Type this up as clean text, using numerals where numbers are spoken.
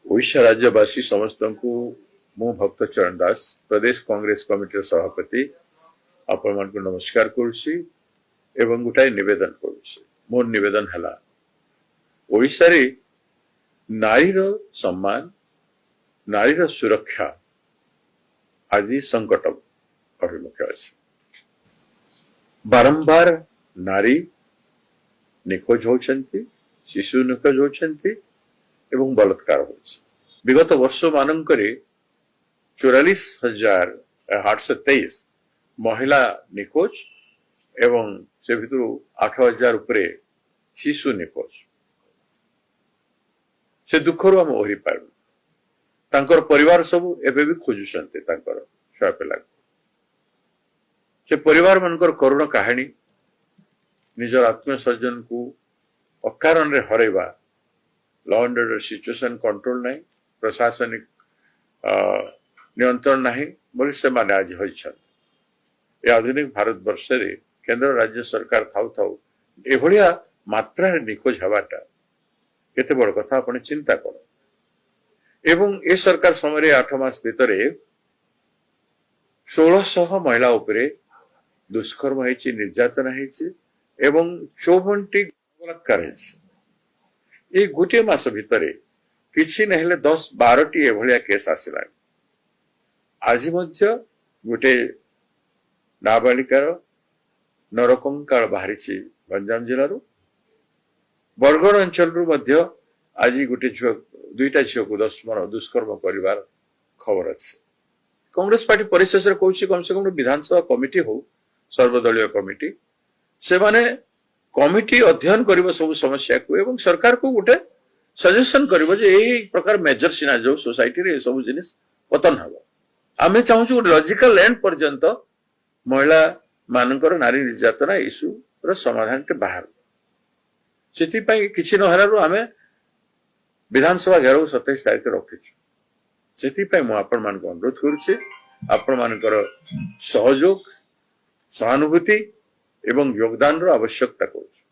ओडिशा राज्यवासी समस्त को मु भक्त चरण दास प्रदेश कांग्रेस कमिटी सभापति आपण मान को नमस्कार करुछि एवं गोटाए निवेदन करुछि। मोर निवेदन हला ओडिशा रे नारी रो सम्मान नारी रो सुरक्षा आदि संकट अभिमुखे अछि। बारंबार नारी निखोज होछंती, शिशु निखोज होछंती एवं बलात्कार होछि। विगत वर्ष मानकरे 44,823 महिला निखोज एवं से भितर 8,000 उपरे शिशु निखोज। से दुखरु हम ओहरी पारु। तांकर परिवार सब एबे भी खोजुछन्ते तांकर छुआ पिला। से परिवार मनकर करुण कहानी निजर आत्मीय सज्जन को अकारण रे हरैबा law and order situation control नहीं प्रशासनिक नियंत्रण नहीं बोली से माने आज होइछन। ए आधुनिक भारत वर्ष रे केंद्र राज्य सरकार थाउ थाउ एभलिया मात्रा रे निखोज हवाटा केते बड़ कथा आपण चिंता कर। एवं ए सरकार समय 8 मास भितरे 1600 महिला उपरे दुष्कर्म होइछि, निर्यातना होइछि एवं 54टी बलात्कार होइछि। ए गोटे मास भितरे किछि नहेले 10-12टी एभलिया केस आसिला। आज मध्य गोटे नाबालिकार नरकंकाल बाहरी गंजाम जिलूर बरगड़ अंचल मध्य आज गोटे दुईटा झील को दुष्कर्म कर खबर अच्छे। कांग्रेस पार्टी परिशेष कौन से कम विधानसभा कमिटी हो सर्वदलीय कमिटी से माने कमिटी अध्ययन कर सब समस्या को एवं सरकार को गोटे सजेशन कर प्रकार मेजर सिना जो सोसाइटी रे सब जिनिस पतन हम आम चाहूँ गोटे लॉजिकल एंड पर्यंत महिला मानकर नारी निर्यातना इश्यू समाधान बाहर से किसी नहरु आम विधानसभा घेराव 27 तारीख रखीचु। से आपण मान अनुरोध करुचे आपण मानकर सहयोग सहानुभूति एवं योगदान आवश्यकता करुछु।